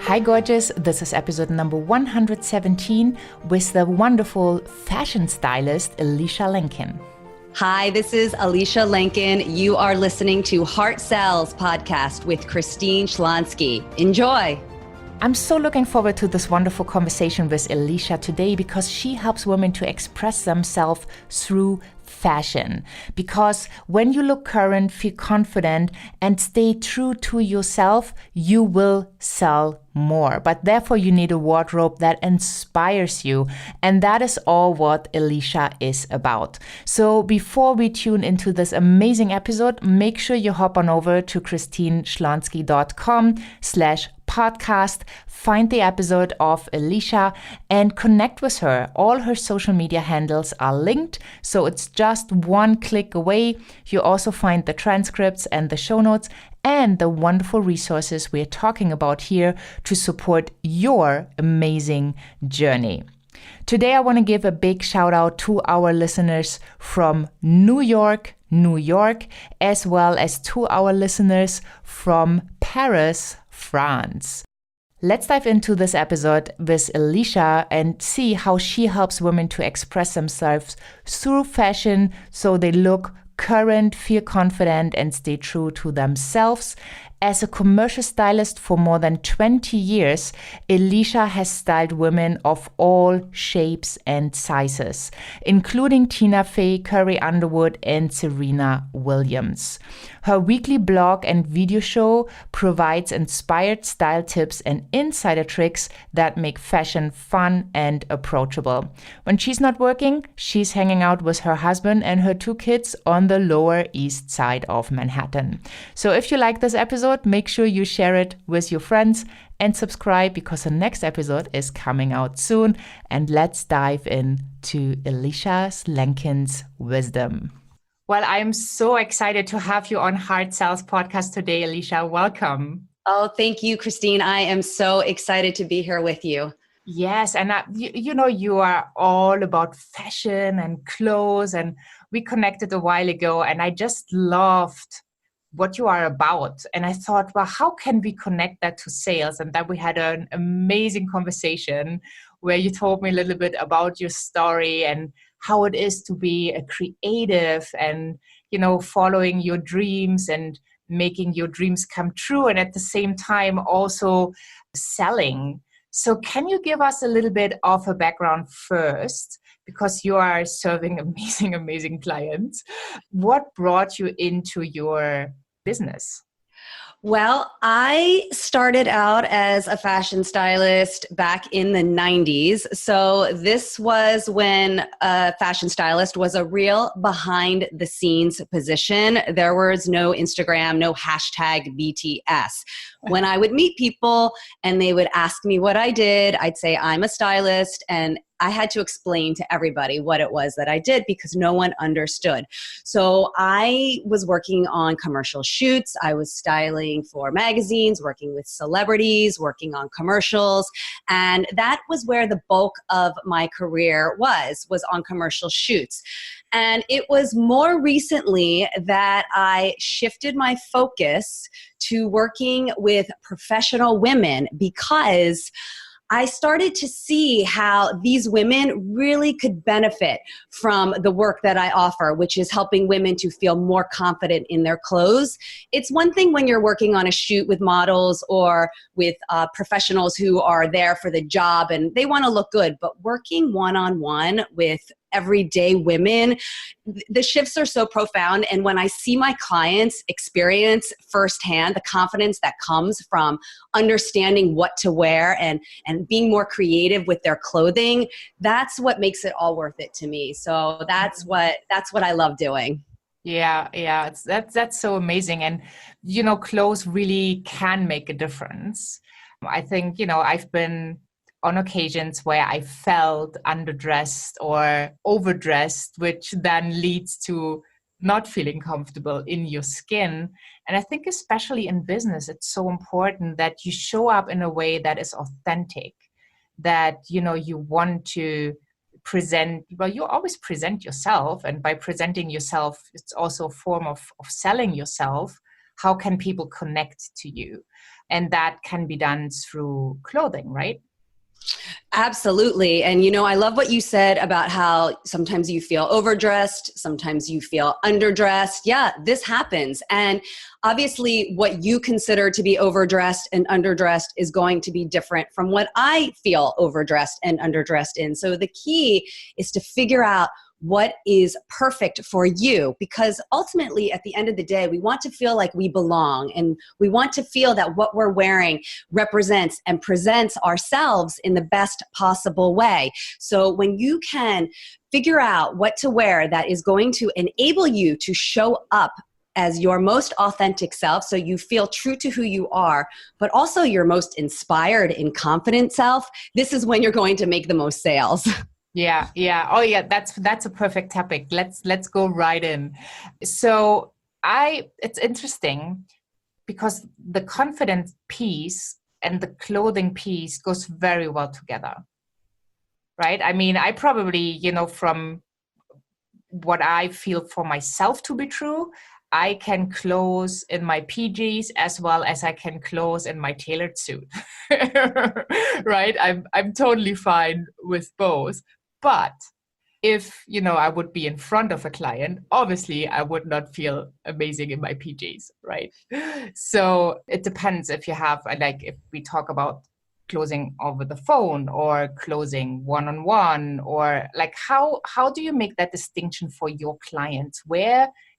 Hi, gorgeous. This is episode number 117 with the wonderful fashion stylist, Elysha Lenkin. Hi, this is Elysha Lenkin. You are listening to HeartSells Podcast with Christine Schlonski. Enjoy. I'm so looking forward to this wonderful conversation with Elysha today because she helps women to express themselves through fashion. Because when you look current, feel confident, and stay true to yourself, you will sell more. But therefore, you need a wardrobe that inspires you. And that is all what Elysha is about. So before we tune into this amazing episode, make sure you hop on over to christineschlonski.com/podcast, find the episode of Elysha and connect with her. All her social media handles are linked, so it's just one click away. You also find the transcripts and the show notes and the wonderful resources we're talking about here to support your amazing journey. Today, I want to give a big shout out to our listeners from New York, as well as to our listeners from Paris, France. Let's dive into this episode with Elysha and see how she helps women to express themselves through fashion so they look current, feel confident, and stay true to themselves. As a commercial stylist for more than 20 years, Elysha has styled women of all shapes and sizes, including Tina Fey, Carrie Underwood, and Serena Williams. Her weekly blog and video show provides inspired style tips and insider tricks that make fashion fun and approachable. When she's not working, she's hanging out with her husband and her 2 kids on the Lower East Side of Manhattan. So if you like this episode, make sure you share it with your friends and subscribe because the next episode is coming out soon. And let's dive into Elysha Lenkin's wisdom. Well, I'm so excited to have you on HeartSells Podcast today, Elysha. Welcome. Oh, thank you, Christine. I am so excited to be here with you. Yes, and you are all about fashion and clothes, and we connected a while ago, and I just loved what you are about. And I thought, well, how can we connect that to sales? And then we had an amazing conversation where you told me a little bit about your story and how it is to be a creative and, following your dreams and making your dreams come true. And at the same time, also selling. So can you give us a little bit of a background first? Because you are serving amazing clients. What brought you into your business? Well, I started out as a fashion stylist back in the 90s. So this was when a fashion stylist was a real behind the scenes position. There was no Instagram, no hashtag BTS. When I would meet people and they would ask me what I did, I'd say I'm a stylist, and I had to explain to everybody what it was that I did because no one understood. So I was working on commercial shoots. I was styling for magazines, working with celebrities, working on commercials. And that was where the bulk of my career was on commercial shoots. And it was more recently that I shifted my focus to working with professional women because I started to see how these women really could benefit from the work that I offer, which is helping women to feel more confident in their clothes. It's one thing when you're working on a shoot with models or with professionals who are there for the job and they want to look good, but working one-on-one with everyday women, the shifts are so profound. And when I see my clients experience firsthand the confidence that comes from understanding what to wear and being more creative with their clothing, that's what makes it all worth it to me. So that's what I love doing. Yeah, that's so amazing. And, clothes really can make a difference. I think, I've been on occasions where I felt underdressed or overdressed, which then leads to not feeling comfortable in your skin. And I think especially in business, it's so important that you show up in a way that is authentic, that, you want to present, well, you always present yourself. And by presenting yourself, it's also a form of selling yourself. how can people connect to you? And that can be done through clothing, right? Absolutely. And, I love what you said about how sometimes you feel overdressed, sometimes you feel underdressed. Yeah, this happens. And obviously, what you consider to be overdressed and underdressed is going to be different from what I feel overdressed and underdressed in. So the key is to figure out what is perfect for you, because ultimately at the end of the day, we want to feel like we belong, and we want to feel that what we're wearing represents and presents ourselves in the best possible way. So when you can figure out what to wear that is going to enable you to show up as your most authentic self, so you feel true to who you are, but also your most inspired and confident self, this is when you're going to make the most sales. Yeah. Oh yeah, that's a perfect topic. Let's go right in. So it's interesting because the confidence piece and the clothing piece goes very well together. Right? I mean, I probably, from what I feel for myself to be true, I can close in my PJs as well as I can close in my tailored suit. Right? I'm totally fine with both. But if, I would be in front of a client, obviously I would not feel amazing in my PJs, right? So it depends if you have, if we talk about closing over the phone or closing one-on-one, or how do you make that distinction for your clients?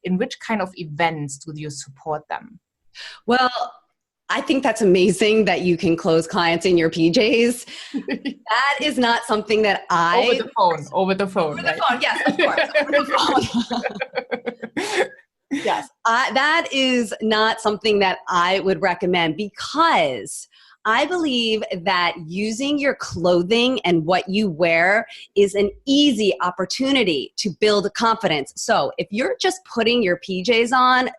In which kind of events do you support them? Well, I think that's amazing that you can close clients in your PJs. That is not something that Over the phone. Over the phone, yes, of course. Over the phone. Yes, that is not something that I would recommend, because I believe that using your clothing and what you wear is an easy opportunity to build confidence. So if you're just putting your PJs on,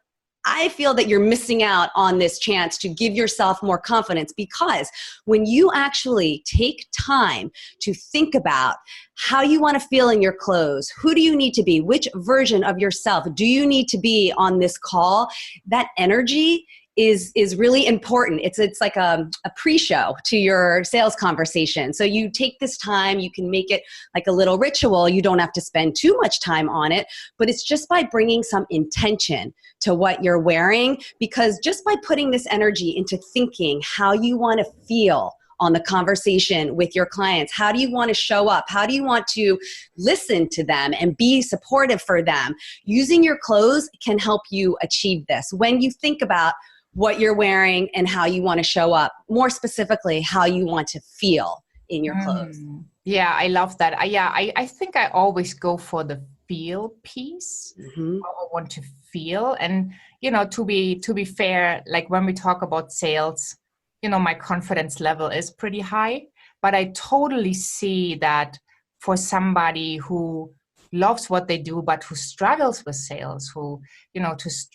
I feel that you're missing out on this chance to give yourself more confidence, because when you actually take time to think about how you want to feel in your clothes, who do you need to be, which version of yourself do you need to be on this call, that energy is really important. It's like a pre-show to your sales conversation. So you take this time, you can make it like a little ritual. You don't have to spend too much time on it, but it's just by bringing some intention to what you're wearing, because just by putting this energy into thinking how you want to feel on the conversation with your clients, how do you want to show up? How do you want to listen to them and be supportive for them? Using your clothes can help you achieve this. When you think about what you're wearing and how you want to show up, more specifically, how you want to feel in your clothes. Yeah, I love that. I think I always go for the feel piece. Mm-hmm. How I want to feel. And, to be fair, like when we talk about sales, my confidence level is pretty high, but I totally see that for somebody who loves what they do, but who struggles with sales, who,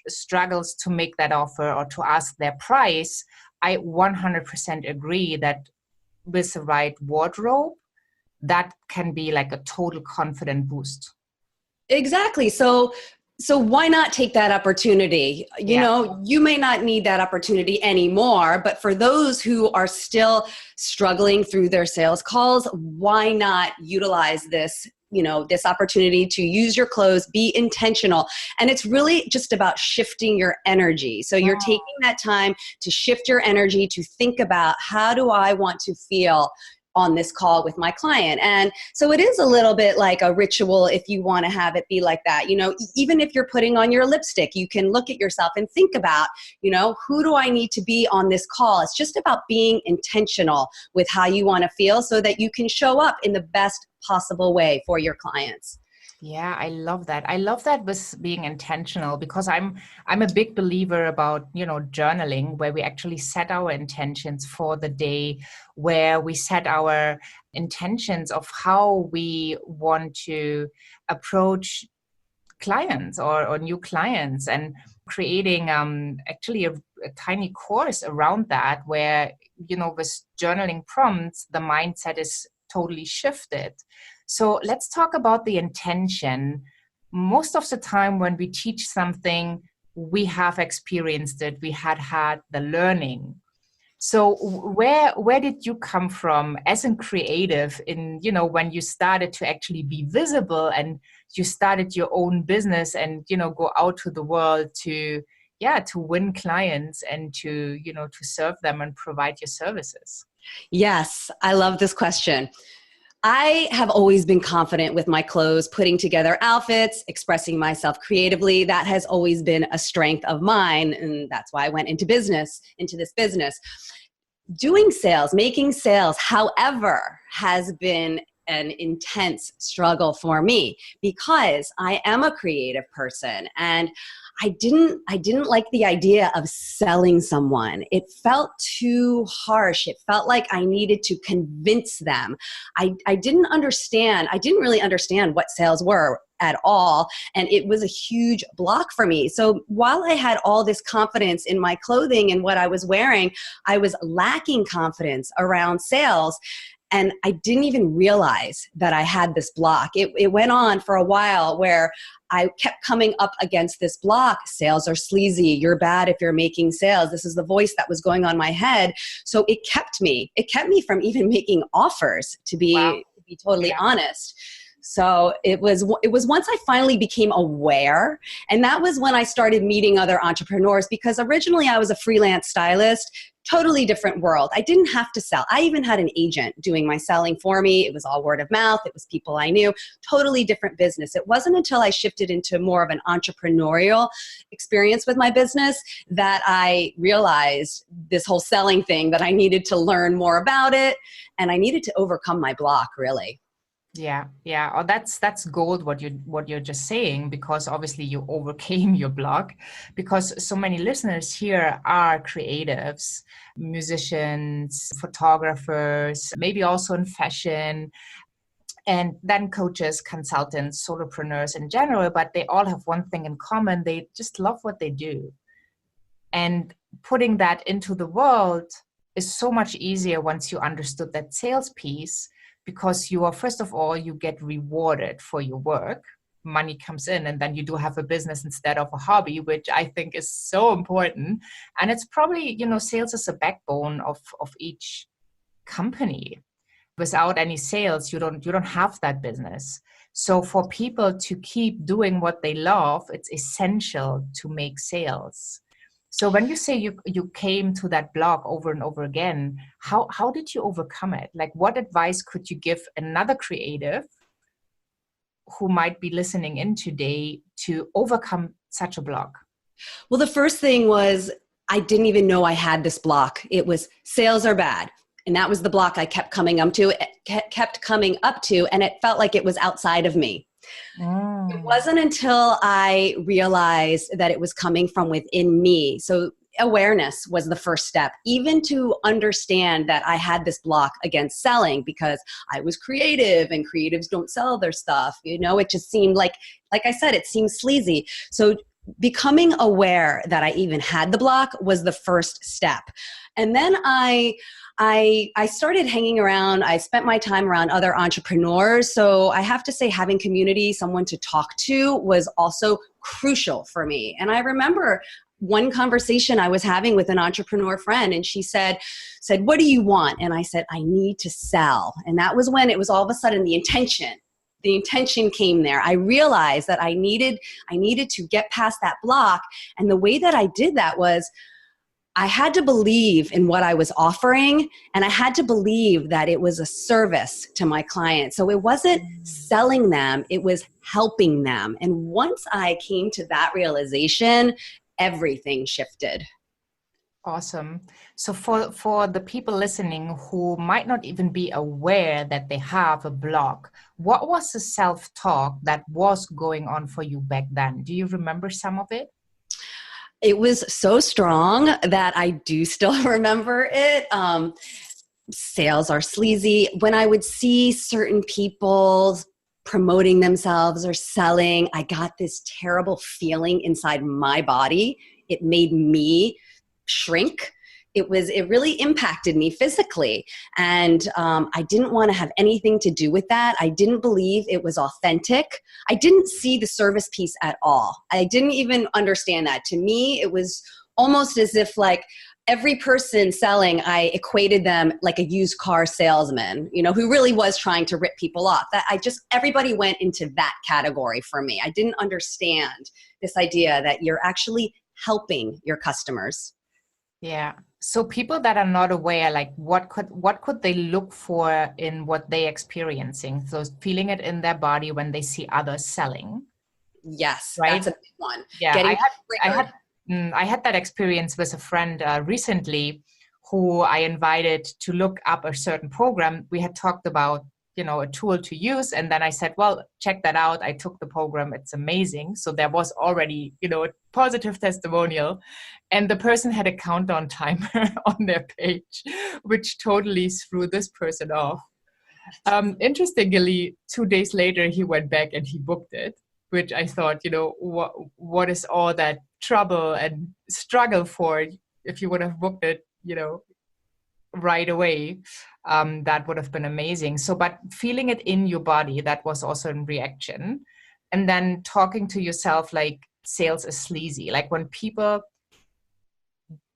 struggles to make that offer or to ask their price, I 100% agree that with the right wardrobe, that can be like a total confident boost. Exactly. So why not take that opportunity? You may not need that opportunity anymore, but for those who are still struggling through their sales calls, why not utilize this opportunity to use your clothes, be intentional. And it's really just about shifting your energy. So you're taking that time to shift your energy, to think about, how do I want to feel on this call with my client? And so it is a little bit like a ritual if you want to have it be like that. Even if you're putting on your lipstick, you can look at yourself and think about, who do I need to be on this call? It's just about being intentional with how you want to feel so that you can show up in the best possible way for your clients. Yeah, I love that. I love that with being intentional, because I'm a big believer about, journaling, where we actually set our intentions for the day, where we set our intentions of how we want to approach clients or new clients, and creating actually a tiny course around that, where, with journaling prompts, the mindset is totally shifted. So let's talk about the intention. Most of the time when we teach something, we have experienced it, we had the learning. So where did you come from as a creative in, when you started to actually be visible and you started your own business and, go out to the world to win clients and to serve them and provide your services? Yes, I love this question. I have always been confident with my clothes, putting together outfits, expressing myself creatively. That has always been a strength of mine, and that's why I went into this business. Doing sales, making sales, however, has been an intense struggle for me because I am a creative person and I didn't like the idea of selling someone. It felt too harsh. It felt like I needed to convince them. I didn't really understand what sales were at all. And it was a huge block for me. So while I had all this confidence in my clothing and what I was wearing, I was lacking confidence around sales. And I didn't even realize that I had this block. It went on for a while where I kept coming up against this block. Sales are sleazy. You're bad if you're making sales. This is the voice that was going on my head. So it kept me from even making offers, to be totally honest. So it was once I finally became aware, and that was when I started meeting other entrepreneurs, because originally I was a freelance stylist, totally different world. I didn't have to sell. I even had an agent doing my selling for me. It was all word of mouth. It was people I knew, totally different business. It wasn't until I shifted into more of an entrepreneurial experience with my business that I realized this whole selling thing, that I needed to learn more about it and I needed to overcome my block, really. Yeah. Oh, that's gold what you're just saying, because obviously you overcame your block, because so many listeners here are creatives, musicians, photographers, maybe also in fashion, and then coaches, consultants, solopreneurs in general, but they all have one thing in common. They just love what they do. And putting that into the world is so much easier once you understood that sales piece, because first of all, you get rewarded for your work. Money comes in, and then you do have a business instead of a hobby, which I think is so important. And it's probably, sales is a backbone of each company. Without any sales, you don't have that business. So for people to keep doing what they love, it's essential to make sales. So when you say you came to that block over and over again, how did you overcome it? Like, what advice could you give another creative who might be listening in today to overcome such a block? Well, the first thing was I didn't even know I had this block. It was sales are bad. And that was the block I kept coming up to, and it felt like it was outside of me. It wasn't until I realized that it was coming from within me. So awareness was the first step, even to understand that I had this block against selling, because I was creative and creatives don't sell their stuff. It just seemed like I said, it seemed sleazy. So becoming aware that I even had the block was the first step. And then I started hanging around. I spent my time around other entrepreneurs. So I have to say, having community, someone to talk to, was also crucial for me. And I remember one conversation I was having with an entrepreneur friend, and she said, "What do you want?" And I said, "I need to sell." And that was when it was all of a sudden the intention came there. I realized that I needed to get past that block. And the way that I did that was I had to believe in what I was offering, and I had to believe that it was a service to my clients. So it wasn't selling them, it was helping them. And once I came to that realization, everything shifted. Awesome. So for the people listening who might not even be aware that they have a block, what was the self-talk that was going on for you back then? Do you remember some of it? It was so strong that I do still remember it. Sales are sleazy. When I would see certain people promoting themselves or selling, I got this terrible feeling inside my body. It made me shrink. it really impacted me physically. And I didn't want to have anything to do with that. I didn't believe it was authentic. I didn't see the service piece at all. I didn't even understand that. To me, it was almost as if like every person selling, I equated them like a used car salesman, who really was trying to rip people off. Everybody went into that category for me. I didn't understand this idea that you're actually helping your customers. Yeah. So people that are not aware, like what could they look for in what they're experiencing? So feeling it in their body when they see others selling. Yes, right? that's a big one. Yeah, I had that experience with a friend recently who I invited to look up a certain program. We had talked about, a tool to use. And then I said, well, check that out. I took the program. It's amazing. So there was already, a positive testimonial. And the person had a countdown timer on their page, which totally threw this person off. Interestingly, 2 days later, he went back and he booked it, which I thought, what is all that trouble and struggle for if you would have booked it, right away. That would have been amazing. So, but feeling it in your body, that was also in reaction. And then talking to yourself like sales is sleazy. Like when people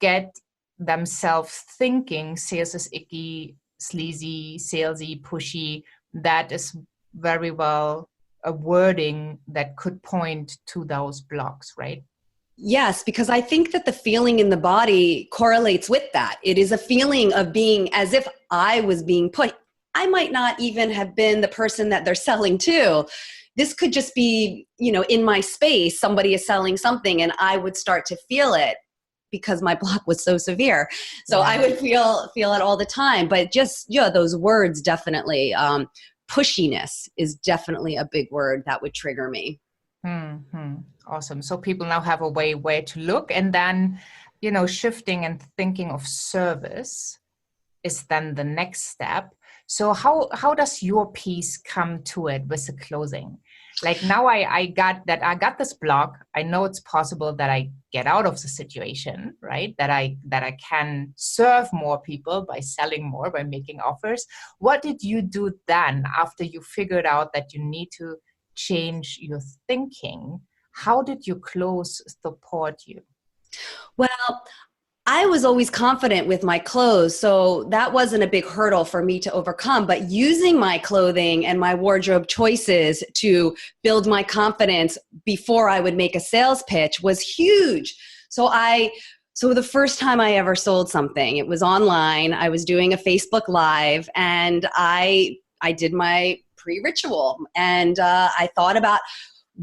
get themselves thinking sales is icky, sleazy, salesy, pushy, that is very well a wording that could point to those blocks, right? Yes, because I think that the feeling in the body correlates with that. It is a feeling of being as if I was being put. I might not even have been the person that they're selling to. This could just be, in my space, somebody is selling something and I would start to feel it because my block was so severe. So I would feel it all the time. But just, those words definitely, pushiness is definitely a big word that would trigger me. Mm-hmm. Awesome. So people now have a way where to look, and then, shifting and thinking of service is then the next step. So how does your piece come to it with the clothing? Like now I got this block. I know it's possible that I get out of the situation, right? That I can serve more people by selling more, by making offers. What did you do then after you figured out that you need to change your thinking? How did your clothes support you? Well, I was always confident with my clothes, so that wasn't a big hurdle for me to overcome. But using my clothing and my wardrobe choices to build my confidence before I would make a sales pitch was huge. So the first time I ever sold something, it was online. I was doing a Facebook Live, and I did my pre-ritual, and I thought about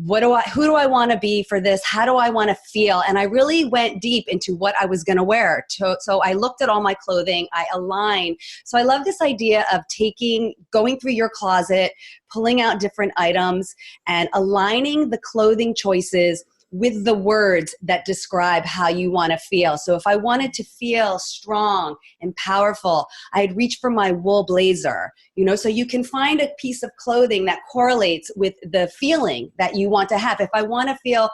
who do I want to be for this? How do I want to feel? And I really went deep into what I was going to wear. So I looked at all my clothing, I aligned. So I love this idea of going through your closet, pulling out different items and aligning the clothing choices with the words that describe how you want to feel. So if I wanted to feel strong and powerful, I'd reach for my wool blazer, so you can find a piece of clothing that correlates with the feeling that you want to have. If I want to feel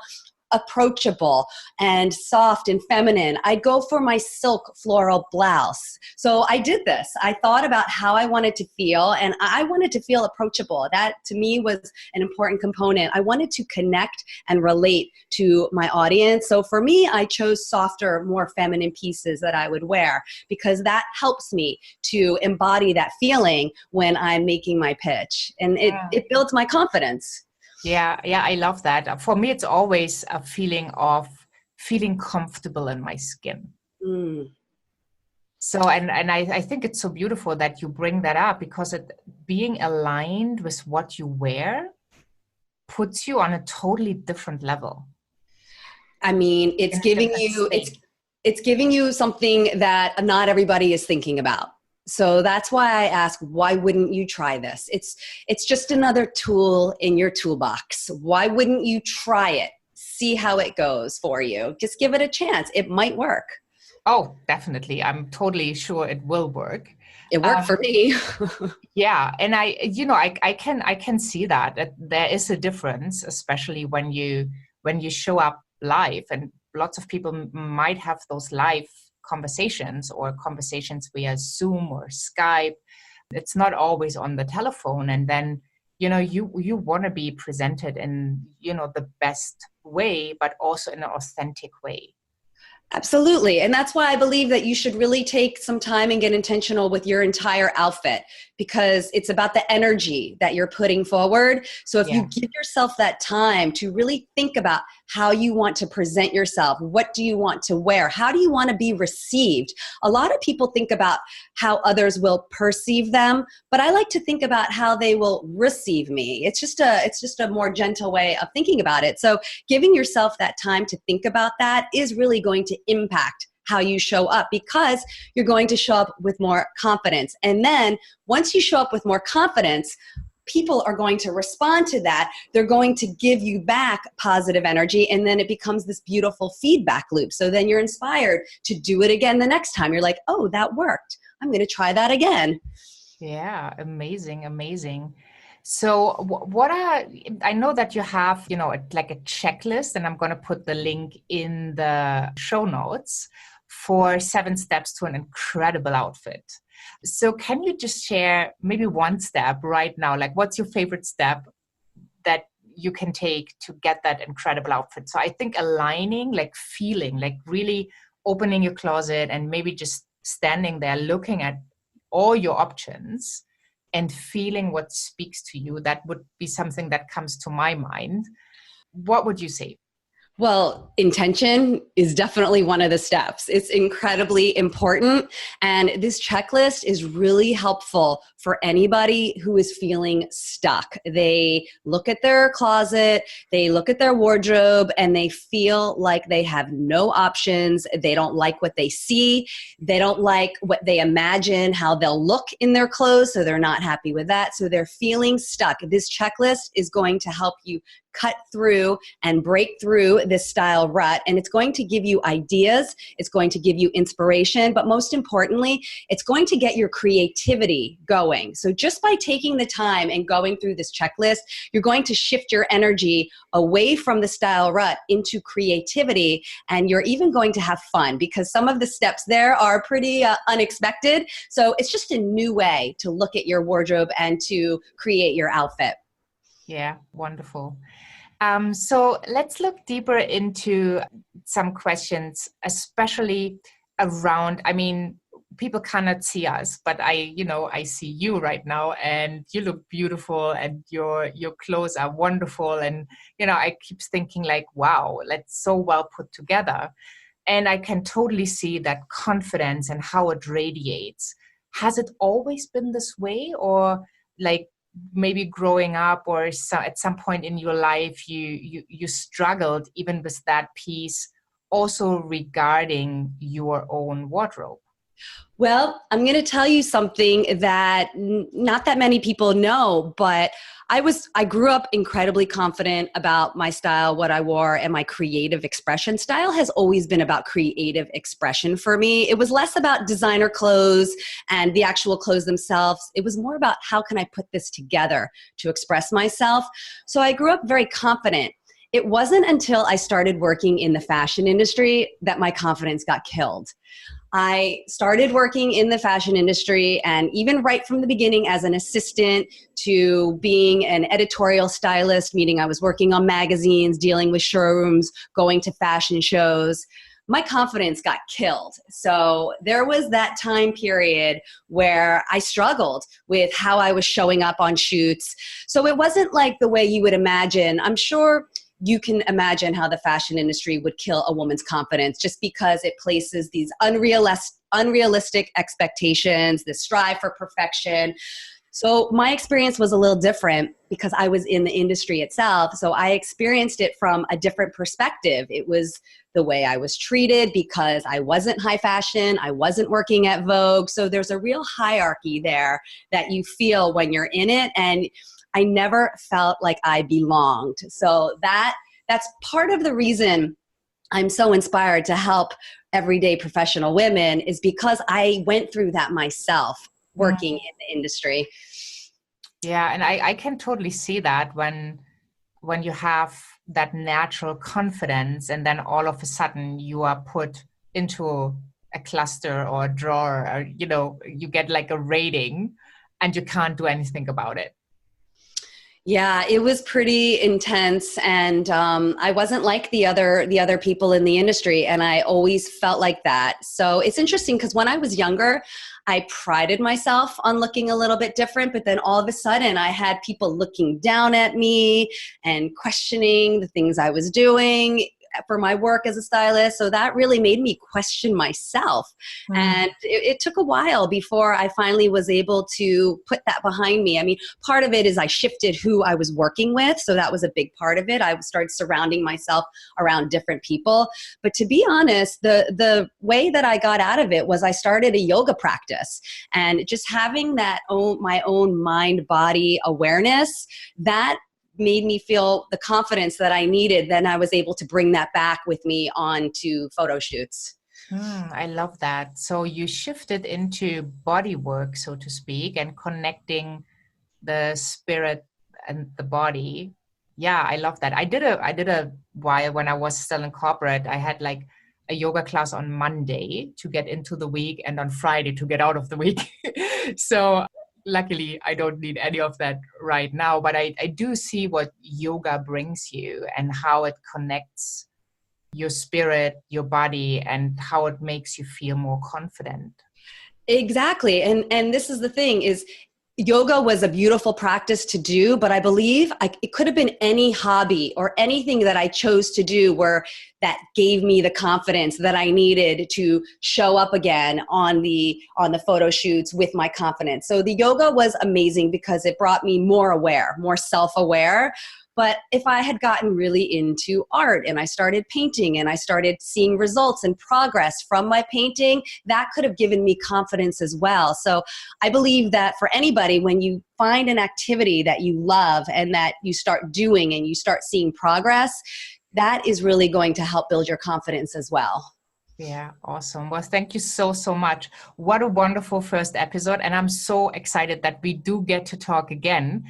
approachable and soft and feminine, I'd go for my silk floral blouse. So I did this. I thought about how I wanted to feel, and I wanted to feel approachable. That to me was an important component. I wanted to connect and relate to my audience. So for me, I chose softer, more feminine pieces that I would wear because that helps me to embody that feeling when I'm making my pitch, and it builds my confidence. Yeah, I love that. For me, it's always a feeling of feeling comfortable in my skin. Mm. So, and I think it's so beautiful that you bring that up because being aligned with what you wear puts you on a totally different level. I mean, it's giving you something that not everybody is thinking about. So that's why I ask, why wouldn't you try this? It's just another tool in your toolbox. Why wouldn't you try it? See how it goes for you. Just give it a chance. It might work. Oh, definitely. I'm totally sure it will work. It worked for me. Yeah. And I can see that there is a difference, especially when you show up live, and lots of people might have those live conversations or conversations via Zoom or Skype. It's not always on the telephone. And then, you want to be presented in, the best way, but also in an authentic way. Absolutely. And that's why I believe that you should really take some time and get intentional with your entire outfit, because it's about the energy that you're putting forward. So if you give yourself that time to really think about how you want to present yourself, what do you want to wear? How do you want to be received? A lot of people think about how others will perceive them, but I like to think about how they will receive me. It's just a more gentle way of thinking about it. So giving yourself that time to think about that is really going to impact how you show up, because you're going to show up with more confidence. And then once you show up with more confidence, people are going to respond to that. They're going to give you back positive energy, and then it becomes this beautiful feedback loop. So then you're inspired to do it again the next time. You're like, oh, that worked. I'm going to try that again. Yeah, amazing. So I know that you have, like a checklist, and I'm going to put the link in the show notes for 7 steps to an incredible outfit. So can you just share maybe one step right now? Like, what's your favorite step that you can take to get that incredible outfit? So I think aligning, like feeling, like really opening your closet and maybe just standing there looking at all your options and feeling what speaks to you, that would be something that comes to my mind. What would you say? Well, intention is definitely one of the steps. It's incredibly important. And this checklist is really helpful for anybody who is feeling stuck. They look at their closet, they look at their wardrobe, and they feel like they have no options. They don't like what they see. They don't like what they imagine, how they'll look in their clothes. So they're not happy with that. So they're feeling stuck. This checklist is going to help you cut through and break through this style rut. And it's going to give you ideas. It's going to give you inspiration. But most importantly, it's going to get your creativity going. So just by taking the time and going through this checklist, you're going to shift your energy away from the style rut into creativity. And you're even going to have fun, because some of the steps there are pretty unexpected. So it's just a new way to look at your wardrobe and to create your outfit. Yeah, wonderful. So let's look deeper into some questions, especially around, people cannot see us, but I see you right now, and you look beautiful, and your clothes are wonderful. And, I keep thinking like, wow, that's so well put together. And I can totally see that confidence and how it radiates. Has it always been this way, or like, maybe growing up or at some point in your life, you struggled even with that piece also regarding your own wardrobe? Well, I'm going to tell you something that not that many people know, but I grew up incredibly confident about my style, what I wore, and my creative expression. Style has always been about creative expression for me. It was less about designer clothes and the actual clothes themselves. It was more about how can I put this together to express myself. So I grew up very confident. It wasn't until I started working in the fashion industry that my confidence got killed. I started working in the fashion industry, and even right from the beginning as an assistant to being an editorial stylist, meaning I was working on magazines, dealing with showrooms, going to fashion shows, my confidence got killed. So there was that time period where I struggled with how I was showing up on shoots. So it wasn't like the way you would imagine. I'm sure you can imagine how the fashion industry would kill a woman's confidence, just because it places these unrealistic expectations, this strive for perfection. So my experience was a little different because I was in the industry itself. So I experienced it from a different perspective. It was the way I was treated because I wasn't high fashion. I wasn't working at Vogue. So there's a real hierarchy there that you feel when you're in it. And I never felt like I belonged. So that's part of the reason I'm so inspired to help everyday professional women, is because I went through that myself working in the industry. Yeah, and I can totally see that when you have that natural confidence and then all of a sudden you are put into a cluster or a drawer, or, you get like a rating and you can't do anything about it. Yeah, it was pretty intense, and I wasn't like the other people in the industry, and I always felt like that. So it's interesting because when I was younger, I prided myself on looking a little bit different, but then all of a sudden I had people looking down at me and questioning the things I was doing for my work as a stylist. So that really made me question myself. And it took a while before I finally was able to put that behind me. I mean, part of it is I shifted who I was working with. So that was a big part of it. I started surrounding myself around different people. But to be honest, the way that I got out of it was I started a yoga practice, and just having my own mind-body awareness, that made me feel the confidence that I needed. Then I was able to bring that back with me onto photo shoots. I love that. So you shifted into body work, so to speak, and connecting the spirit and the body. Yeah, I love that. I did a while when I was still in corporate. I had like a yoga class on Monday to get into the week and on Friday to get out of the week. So luckily, I don't need any of that right now, but I do see what yoga brings you and how it connects your spirit, your body, and how it makes you feel more confident. Exactly. And this is the thing is, yoga was a beautiful practice to do, but I believe it could have been any hobby or anything that I chose to do that gave me the confidence that I needed to show up again on the photo shoots with my confidence. So the yoga was amazing because it brought me more self-aware. But if I had gotten really into art and I started painting and I started seeing results and progress from my painting, that could have given me confidence as well. So I believe that for anybody, when you find an activity that you love and that you start doing and you start seeing progress, that is really going to help build your confidence as well. Yeah, awesome. Well, thank you so, so much. What a wonderful first episode. And I'm so excited that we do get to talk again.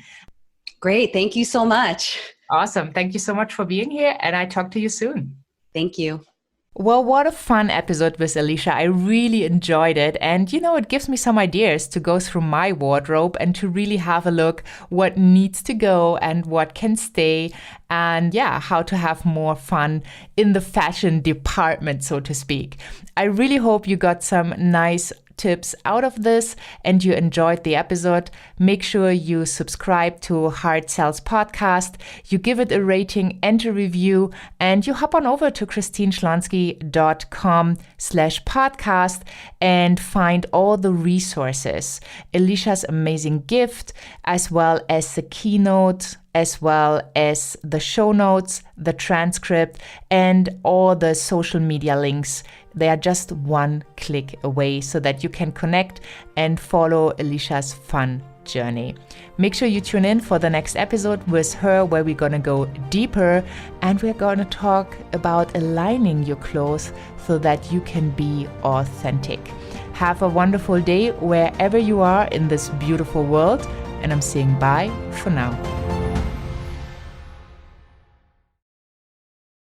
Great. Thank you so much. Awesome. Thank you so much for being here, and I talk to you soon. Thank you. Well, what a fun episode with Elysha. I really enjoyed it. And, it gives me some ideas to go through my wardrobe and to really have a look what needs to go and what can stay. And how to have more fun in the fashion department, so to speak. I really hope you got some nice tips out of this and you enjoyed the episode. Make sure you subscribe to HeartSells Podcast, you give it a rating and a review, and you hop on over to christineschlonski.com/podcast and find all the resources, Elysha's amazing gift, as well as the keynote, as well as the show notes, the transcript, and all the social media links. They are just one click away so that you can connect and follow Elysha's fun journey. Make sure you tune in for the next episode with her, where we're going to go deeper and we're going to talk about aligning your clothes so that you can be authentic. Have a wonderful day wherever you are in this beautiful world, and I'm saying bye for now.